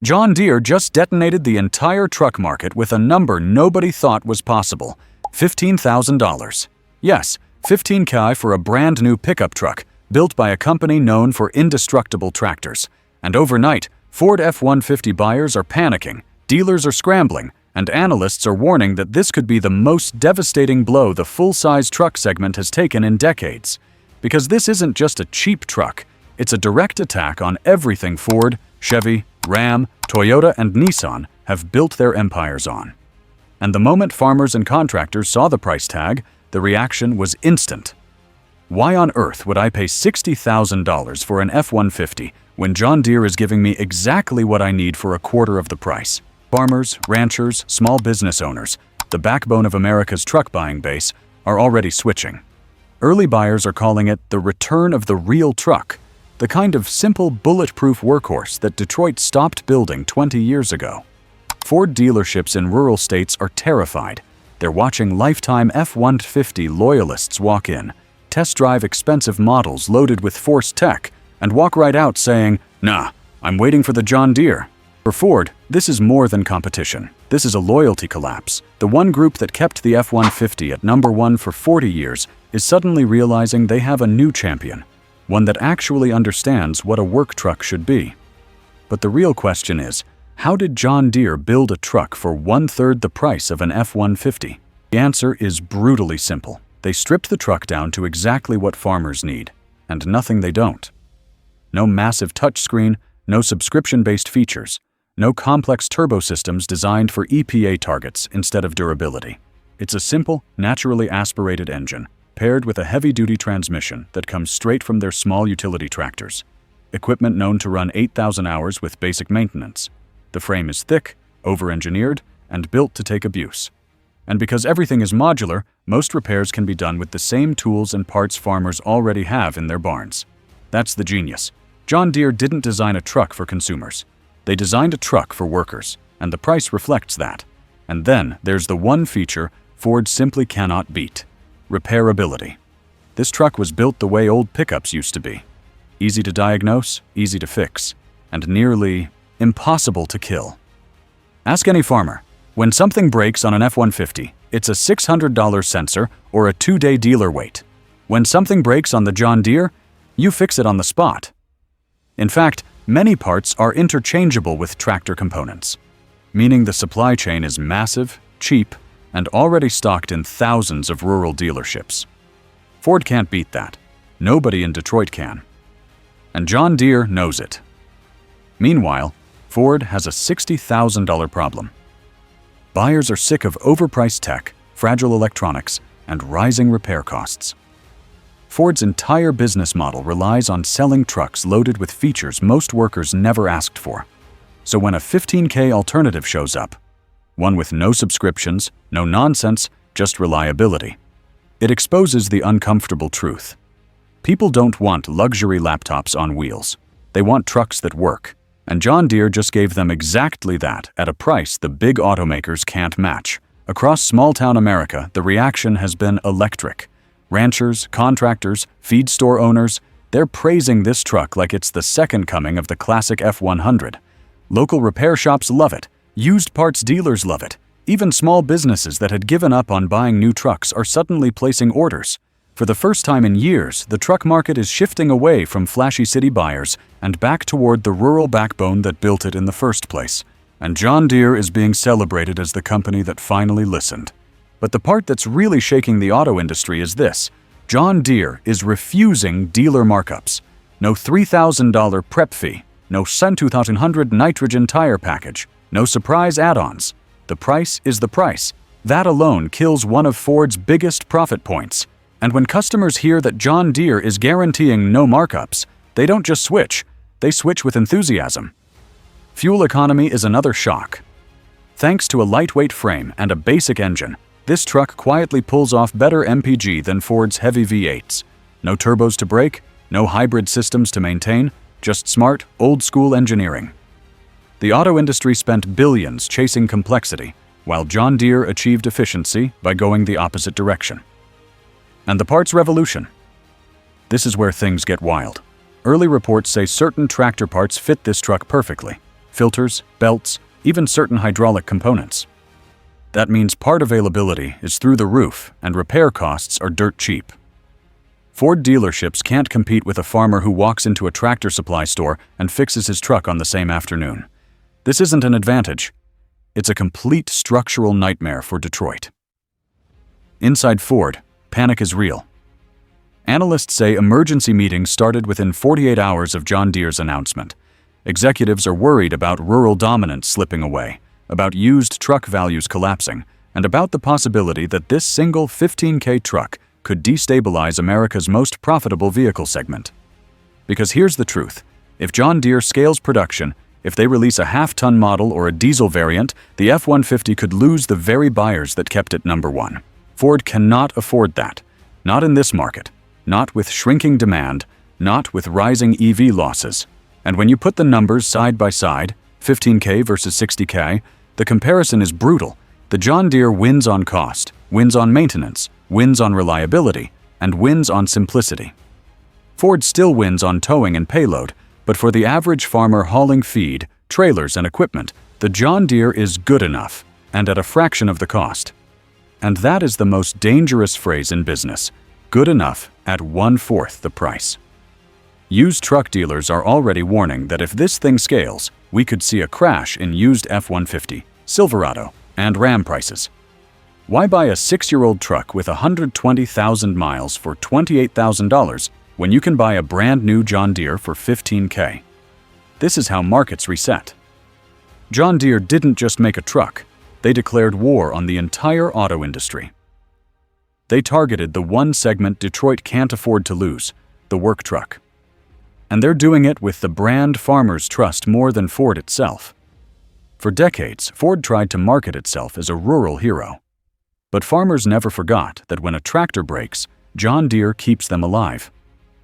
John Deere just detonated the entire truck market with a number nobody thought was possible: $15,000. Yes, $15K for a brand new pickup truck built by a company known for indestructible tractors. And overnight, Ford F-150 buyers are panicking, dealers are scrambling, and analysts are warning that this could be the most devastating blow the full-size truck segment has taken in decades. Because this isn't just a cheap truck, it's a direct attack on everything Ford, Chevy, Ram, Toyota, and Nissan have built their empires on. And the moment farmers and contractors saw the price tag, the reaction was instant. Why on earth would I pay $60,000 for an F-150 when John Deere is giving me exactly what I need for a quarter of the price? Farmers, ranchers, small business owners, the backbone of America's truck buying base, are already switching. Early buyers are calling it the return of the real truck, the kind of simple, bulletproof workhorse that Detroit stopped building 20 years ago. Ford dealerships in rural states are terrified. They're watching lifetime F-150 loyalists walk in, test drive expensive models loaded with Force tech, and walk right out saying, "Nah, I'm waiting for the John Deere." For Ford, this is more than competition. This is a loyalty collapse. The one group that kept the F-150 at number one for 40 years is suddenly realizing they have a new champion, one that actually understands what a work truck should be. But the real question is, how did John Deere build a truck for 1/3 the price of an F-150? The answer is brutally simple. They stripped the truck down to exactly what farmers need, and nothing they don't. No massive touchscreen, no subscription-based features, no complex turbo systems designed for EPA targets instead of durability. It's a simple, naturally aspirated engine, paired with a heavy-duty transmission that comes straight from their small utility tractors. Equipment known to run 8,000 hours with basic maintenance. The frame is thick, over-engineered, and built to take abuse. And because everything is modular, most repairs can be done with the same tools and parts farmers already have in their barns. That's the genius. John Deere didn't design a truck for consumers. They designed a truck for workers, and the price reflects that. And then there's the one feature Ford simply cannot beat: repairability. This truck was built the way old pickups used to be. Easy to diagnose, easy to fix, and nearly impossible to kill. Ask any farmer. When something breaks on an F-150, it's a $600 sensor or a 2-day dealer wait. When something breaks on the John Deere, you fix it on the spot. In fact, many parts are interchangeable with tractor components, meaning the supply chain is massive, cheap, and already stocked in thousands of rural dealerships. Ford can't beat that. Nobody in Detroit can. And John Deere knows it. Meanwhile, Ford has a $60,000 problem. Buyers are sick of overpriced tech, fragile electronics, and rising repair costs. Ford's entire business model relies on selling trucks loaded with features most workers never asked for. So when a $15K alternative shows up, one with no subscriptions, no nonsense, just reliability, it exposes the uncomfortable truth. People don't want luxury laptops on wheels. They want trucks that work. And John Deere just gave them exactly that at a price the big automakers can't match. Across small-town America, the reaction has been electric. Ranchers, contractors, feed store owners, they're praising this truck like it's the second coming of the classic F-100. Local repair shops love it. Used parts dealers love it. Even small businesses that had given up on buying new trucks are suddenly placing orders. For the first time in years, the truck market is shifting away from flashy city buyers and back toward the rural backbone that built it in the first place. And John Deere is being celebrated as the company that finally listened. But the part that's really shaking the auto industry is this: John Deere is refusing dealer markups. No $3,000 prep fee, no $2,100 nitrogen tire package, no surprise add-ons. The price is the price. That alone kills one of Ford's biggest profit points. And when customers hear that John Deere is guaranteeing no markups, they don't just switch, they switch with enthusiasm. Fuel economy is another shock. Thanks to a lightweight frame and a basic engine, this truck quietly pulls off better MPG than Ford's heavy V8s. No turbos to brake, no hybrid systems to maintain, just smart, old-school engineering. The auto industry spent billions chasing complexity, while John Deere achieved efficiency by going the opposite direction. And the parts revolution. This is where things get wild. Early reports say certain tractor parts fit this truck perfectly. filters, belts, even certain hydraulic components. That means part availability is through the roof and repair costs are dirt cheap. Ford dealerships can't compete with a farmer who walks into a tractor supply store and fixes his truck on the same afternoon. This isn't an advantage. It's a complete structural nightmare for Detroit. Inside Ford, panic is real. Analysts say emergency meetings started within 48 hours of John Deere's announcement. Executives are worried about rural dominance slipping away, about used truck values collapsing, and about the possibility that this single 15K truck could destabilize America's most profitable vehicle segment. Because here's the truth. If John Deere scales production, if they release a half-ton model or a diesel variant, the F-150 could lose the very buyers that kept it number one. Ford cannot afford that. Not in this market. Not with shrinking demand. Not with rising EV losses. And when you put the numbers side by side, 15K versus 60K, the comparison is brutal. The John Deere wins on cost, wins on maintenance, wins on reliability, and wins on simplicity. Ford still wins on towing and payload, but for the average farmer hauling feed, trailers, and equipment, the John Deere is good enough, and at a fraction of the cost. And that is the most dangerous phrase in business, good enough at 1/4 the price. Used truck dealers are already warning that if this thing scales, we could see a crash in used F-150, Silverado, and Ram prices. Why buy a 6-year-old truck with 120,000 miles for $28,000 when you can buy a brand new John Deere for 15K? This is how markets reset. John Deere didn't just make a truck, they declared war on the entire auto industry. They targeted the one segment Detroit can't afford to lose, the work truck. And they're doing it with the brand farmers trust more than Ford itself. For decades, Ford tried to market itself as a rural hero. But farmers never forgot that when a tractor breaks, John Deere keeps them alive.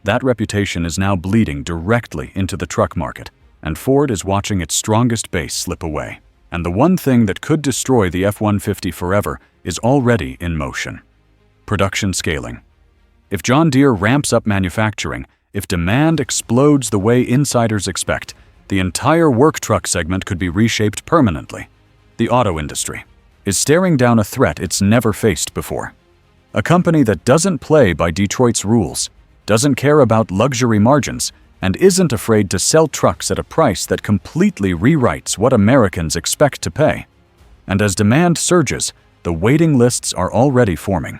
That reputation is now bleeding directly into the truck market, and Ford is watching its strongest base slip away. And the one thing that could destroy the F-150 forever is already in motion: production scaling. If John Deere ramps up manufacturing, if demand explodes the way insiders expect, the entire work truck segment could be reshaped permanently. The auto industry is staring down a threat it's never faced before. A company that doesn't play by Detroit's rules, doesn't care about luxury margins, and isn't afraid to sell trucks at a price that completely rewrites what Americans expect to pay. And as demand surges, the waiting lists are already forming.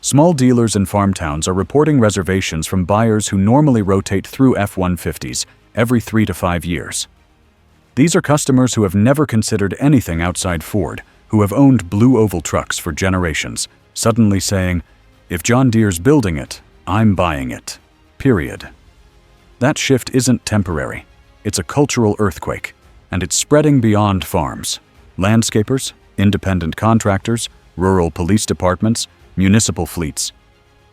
Small dealers in farm towns are reporting reservations from buyers who normally rotate through F-150s every 3 to 5 years. These are customers who have never considered anything outside Ford, who have owned blue oval trucks for generations, suddenly saying, "If John Deere's building it, I'm buying it." Period. That shift isn't temporary. It's a cultural earthquake, and it's spreading beyond farms. Landscapers, independent contractors, rural police departments, municipal fleets.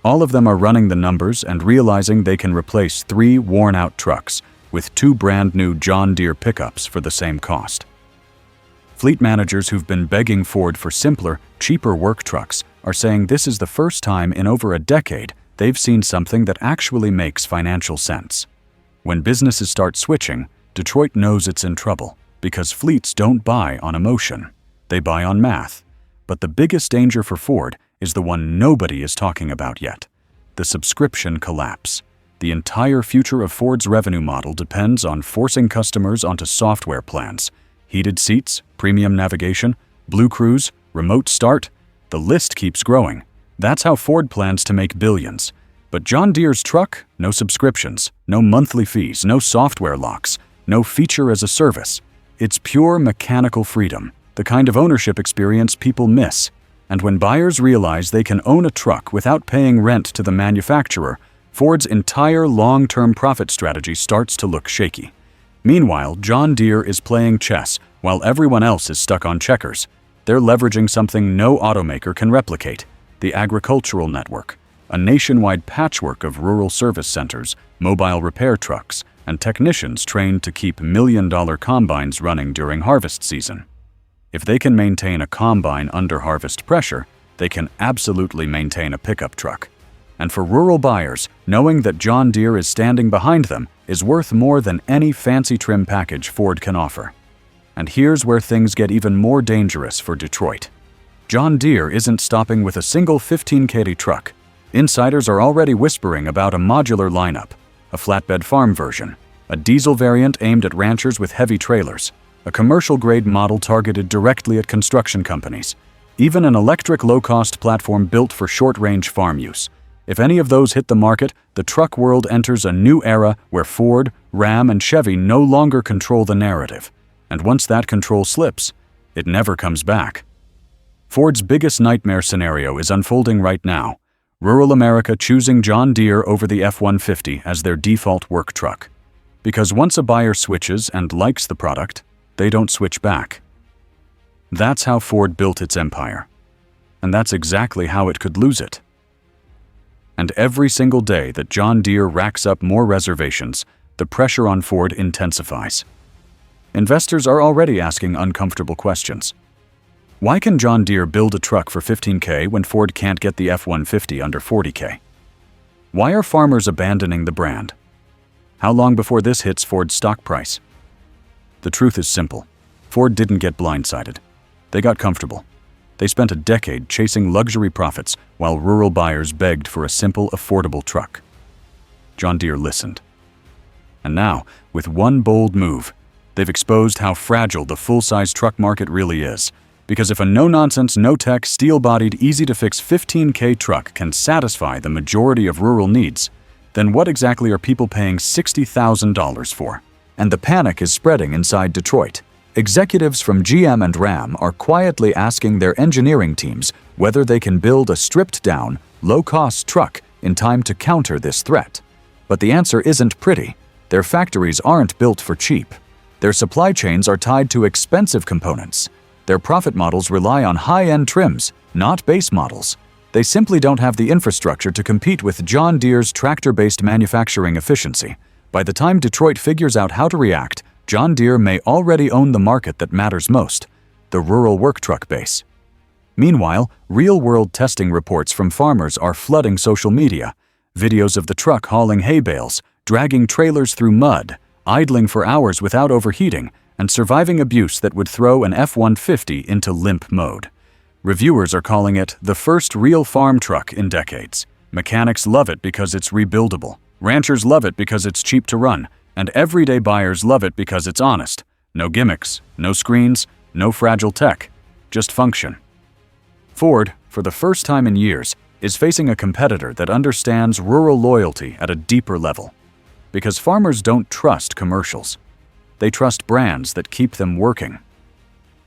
All of them are running the numbers and realizing they can replace 3 worn-out trucks with 2 brand-new John Deere pickups for the same cost. Fleet managers who've been begging Ford for simpler, cheaper work trucks are saying this is the first time in over a decade they've seen something that actually makes financial sense. When businesses start switching, Detroit knows it's in trouble because fleets don't buy on emotion. They buy on math. But the biggest danger for Ford is the one nobody is talking about yet: the subscription collapse. The entire future of Ford's revenue model depends on forcing customers onto software plans. Heated seats, premium navigation, Blue Cruise, remote start. The list keeps growing. That's how Ford plans to make billions. But John Deere's truck? No subscriptions, no monthly fees, no software locks, no feature as a service. It's pure mechanical freedom, the kind of ownership experience people miss. And when buyers realize they can own a truck without paying rent to the manufacturer, Ford's entire long-term profit strategy starts to look shaky. Meanwhile, John Deere is playing chess while everyone else is stuck on checkers. They're leveraging something no automaker can replicate: the agricultural network, a nationwide patchwork of rural service centers, mobile repair trucks, and technicians trained to keep million-dollar combines running during harvest season. If they can maintain a combine under harvest pressure, they can absolutely maintain a pickup truck. And for rural buyers, knowing that John Deere is standing behind them is worth more than any fancy trim package Ford can offer. And here's where things get even more dangerous for Detroit. John Deere isn't stopping with a single 15K truck. Insiders are already whispering about a modular lineup, a flatbed farm version, a diesel variant aimed at ranchers with heavy trailers, a commercial-grade model targeted directly at construction companies, even an electric low-cost platform built for short-range farm use. If any of those hit the market, the truck world enters a new era where Ford, Ram, and Chevy no longer control the narrative. And once that control slips, it never comes back. Ford's biggest nightmare scenario is unfolding right now. Rural America choosing John Deere over the F-150 as their default work truck. Because once a buyer switches and likes the product, they don't switch back. That's how Ford built its empire. And that's exactly how it could lose it. And every single day that John Deere racks up more reservations, the pressure on Ford intensifies. Investors are already asking uncomfortable questions. Why can John Deere build a truck for 15K when Ford can't get the F-150 under 40K? Why are farmers abandoning the brand? How long before this hits Ford's stock price? The truth is simple. Ford didn't get blindsided. They got comfortable. They spent a decade chasing luxury profits while rural buyers begged for a simple, affordable truck. John Deere listened. And now, with one bold move, they've exposed how fragile the full-size truck market really is. Because if a no-nonsense, no-tech, steel-bodied, easy-to-fix 15K truck can satisfy the majority of rural needs, then what exactly are people paying $60,000 for? And the panic is spreading inside Detroit. Executives from GM and Ram are quietly asking their engineering teams whether they can build a stripped-down, low-cost truck in time to counter this threat. But the answer isn't pretty. Their factories aren't built for cheap. Their supply chains are tied to expensive components. Their profit models rely on high-end trims, not base models. They simply don't have the infrastructure to compete with John Deere's tractor-based manufacturing efficiency. By the time Detroit figures out how to react, John Deere may already own the market that matters most, the rural work truck base. Meanwhile, real-world testing reports from farmers are flooding social media. Videos of the truck hauling hay bales, dragging trailers through mud, idling for hours without overheating, and surviving abuse that would throw an F-150 into limp mode. Reviewers are calling it the first real farm truck in decades. Mechanics love it because it's rebuildable. Ranchers love it because it's cheap to run. And everyday buyers love it because it's honest. No gimmicks, no screens, no fragile tech, just function. Ford, for the first time in years, is facing a competitor that understands rural loyalty at a deeper level. Because farmers don't trust commercials. They trust brands that keep them working.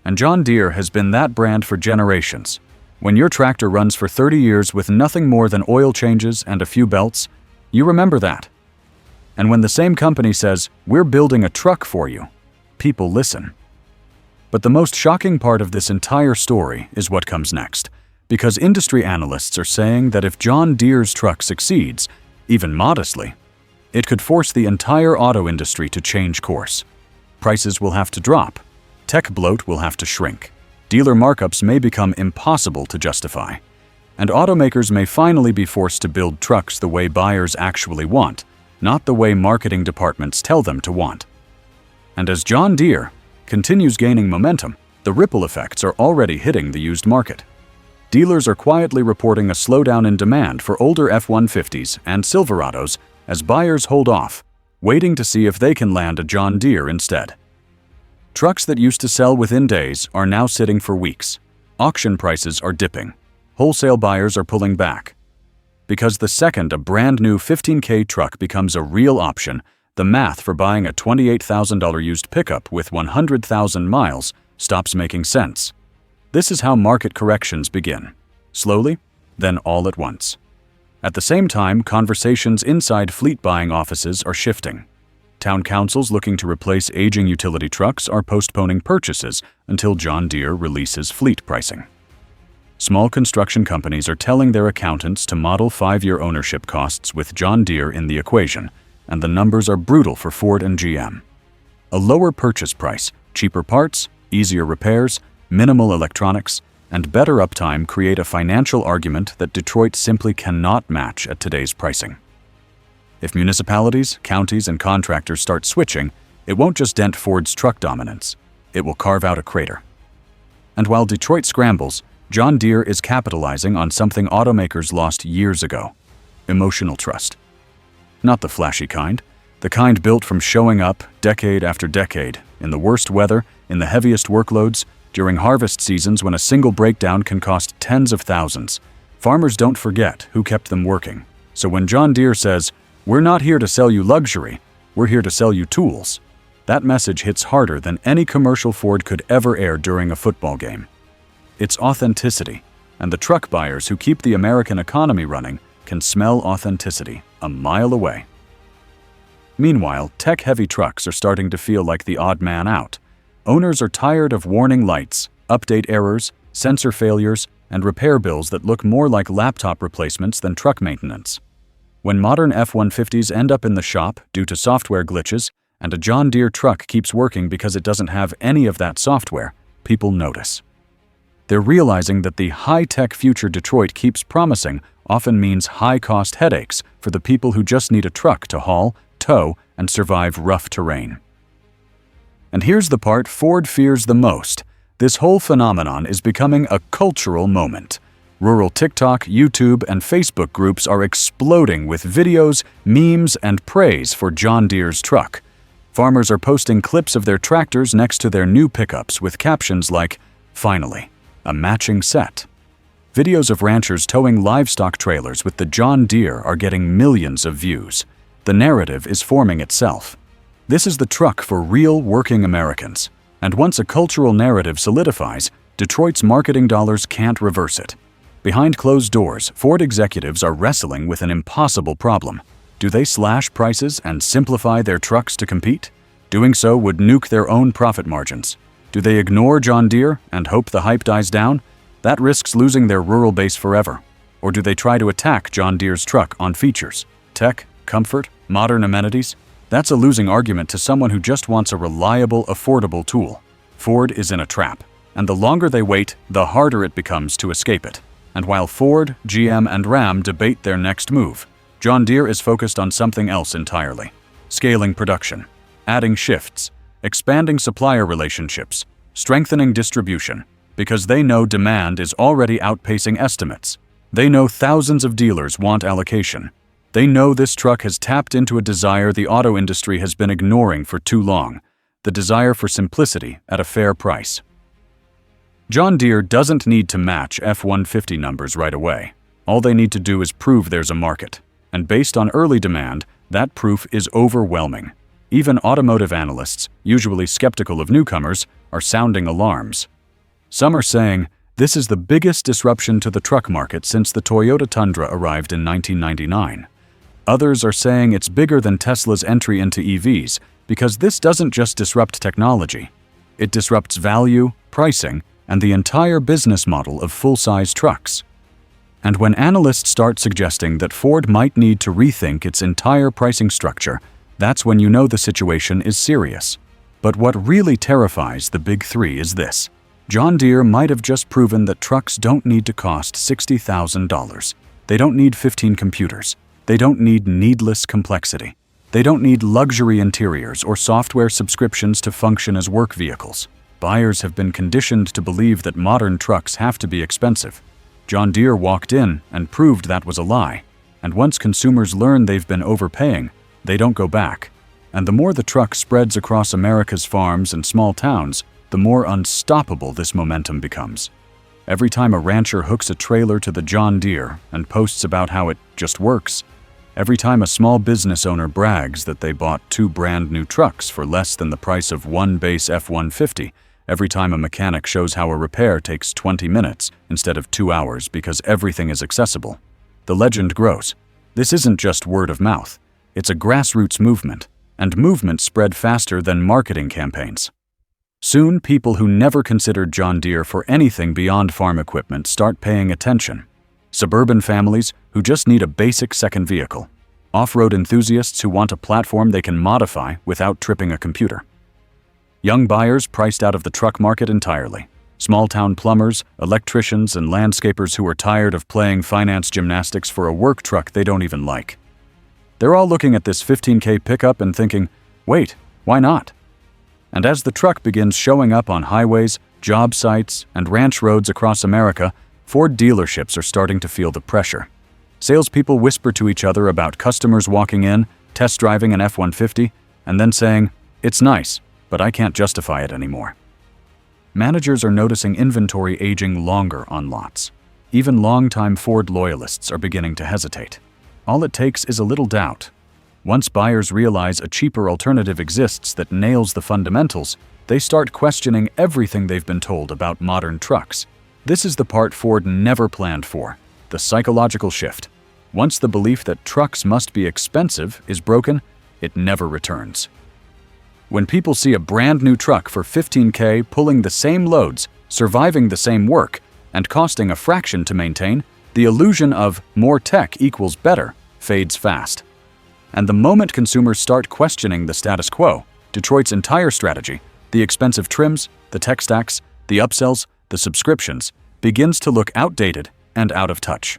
And John Deere has been that brand for generations. When your tractor runs for 30 years with nothing more than oil changes and a few belts, you remember that. And when the same company says, "We're building a truck for you," people listen. But the most shocking part of this entire story is what comes next, because industry analysts are saying that if John Deere's truck succeeds, even modestly, it could force the entire auto industry to change course. Prices will have to drop, tech bloat will have to shrink, dealer markups may become impossible to justify, and automakers may finally be forced to build trucks the way buyers actually want, not the way marketing departments tell them to want. And as John Deere continues gaining momentum, the ripple effects are already hitting the used market. Dealers are quietly reporting a slowdown in demand for older F-150s and Silverados as buyers hold off, waiting to see if they can land a John Deere instead. Trucks that used to sell within days are now sitting for weeks. Auction prices are dipping. Wholesale buyers are pulling back. Because the second a brand new 15K truck becomes a real option, the math for buying a $28,000 used pickup with 100,000 miles stops making sense. This is how market corrections begin. Slowly, then all at once. At the same time, conversations inside fleet buying offices are shifting. Town councils looking to replace aging utility trucks are postponing purchases until John Deere releases fleet pricing. Small construction companies are telling their accountants to model 5-year ownership costs with John Deere in the equation, and the numbers are brutal for Ford and GM. A lower purchase price, cheaper parts, easier repairs, minimal electronics, and better uptime create a financial argument that Detroit simply cannot match at today's pricing. If municipalities, counties, and contractors start switching, it won't just dent Ford's truck dominance, it will carve out a crater. And while Detroit scrambles, John Deere is capitalizing on something automakers lost years ago: emotional trust. Not the flashy kind, the kind built from showing up decade after decade, in the worst weather, in the heaviest workloads, during harvest seasons when a single breakdown can cost tens of thousands. Farmers don't forget who kept them working. So when John Deere says, "We're not here to sell you luxury, we're here to sell you tools," that message hits harder than any commercial Ford could ever air during a football game. It's authenticity, and the truck buyers who keep the American economy running can smell authenticity a mile away. Meanwhile, tech-heavy trucks are starting to feel like the odd man out. Owners are tired of warning lights, update errors, sensor failures, and repair bills that look more like laptop replacements than truck maintenance. When modern F-150s end up in the shop due to software glitches, and a John Deere truck keeps working because it doesn't have any of that software, people notice. They're realizing that the high-tech future Detroit keeps promising often means high-cost headaches for the people who just need a truck to haul, tow, and survive rough terrain. And here's the part Ford fears the most. This whole phenomenon is becoming a cultural moment. Rural TikTok, YouTube, and Facebook groups are exploding with videos, memes, and praise for John Deere's truck. Farmers are posting clips of their tractors next to their new pickups with captions like, "Finally, a matching set." Videos of ranchers towing livestock trailers with the John Deere are getting millions of views. The narrative is forming itself. This is the truck for real working Americans. And once a cultural narrative solidifies, Detroit's marketing dollars can't reverse it. Behind closed doors, Ford executives are wrestling with an impossible problem. Do they slash prices and simplify their trucks to compete? Doing so would nuke their own profit margins. Do they ignore John Deere and hope the hype dies down? That risks losing their rural base forever. Or do they try to attack John Deere's truck on features, tech, comfort, modern amenities? That's a losing argument to someone who just wants a reliable, affordable tool. Ford is in a trap, and the longer they wait, the harder it becomes to escape it. And while Ford, GM, and Ram debate their next move, John Deere is focused on something else entirely: scaling production, adding shifts, expanding supplier relationships, strengthening distribution, because they know demand is already outpacing estimates. They know thousands of dealers want allocation. They know this truck has tapped into a desire the auto industry has been ignoring for too long: the desire for simplicity at a fair price. John Deere doesn't need to match F-150 numbers right away. All they need to do is prove there's a market. And based on early demand, that proof is overwhelming. Even automotive analysts, usually skeptical of newcomers, are sounding alarms. Some are saying, this is the biggest disruption to the truck market since the Toyota Tundra arrived in 1999. Others are saying it's bigger than Tesla's entry into EVs because this doesn't just disrupt technology. It disrupts value, pricing, and the entire business model of full-size trucks. And when analysts start suggesting that Ford might need to rethink its entire pricing structure, that's when you know the situation is serious. But what really terrifies the big three is this: John Deere might have just proven that trucks don't need to cost $60,000. They don't need 15 computers. They don't need needless complexity. They don't need luxury interiors or software subscriptions to function as work vehicles. Buyers have been conditioned to believe that modern trucks have to be expensive. John Deere walked in and proved that was a lie. And once consumers learn they've been overpaying, they don't go back. And the more the truck spreads across America's farms and small towns, the more unstoppable this momentum becomes. Every time a rancher hooks a trailer to the John Deere and posts about how it just works, every time a small business owner brags that they bought 2 brand new trucks for less than the price of one base F-150, every time a mechanic shows how a repair takes 20 minutes instead of 2 hours because everything is accessible, the legend grows. This isn't just word of mouth. It's a grassroots movement, and movements spread faster than marketing campaigns. Soon, people who never considered John Deere for anything beyond farm equipment start paying attention. Suburban families who just need a basic second vehicle. Off-road enthusiasts who want a platform they can modify without tripping a computer. Young buyers priced out of the truck market entirely. Small-town plumbers, electricians, and landscapers who are tired of playing finance gymnastics for a work truck they don't even like. They're all looking at this 15K pickup and thinking, wait, why not? And as the truck begins showing up on highways, job sites, and ranch roads across America, Ford dealerships are starting to feel the pressure. Salespeople whisper to each other about customers walking in, test driving an F-150, and then saying, "It's nice, but I can't justify it anymore." Managers are noticing inventory aging longer on lots. Even longtime Ford loyalists are beginning to hesitate. All it takes is a little doubt. Once buyers realize a cheaper alternative exists that nails the fundamentals, they start questioning everything they've been told about modern trucks. This is the part Ford never planned for, the psychological shift. Once the belief that trucks must be expensive is broken, it never returns. When people see a brand new truck for $15K pulling the same loads, surviving the same work, and costing a fraction to maintain, the illusion of more tech equals better fades fast. And the moment consumers start questioning the status quo, Detroit's entire strategy, the expensive trims, the tech stacks, the upsells, the subscriptions, begins to look outdated and out of touch.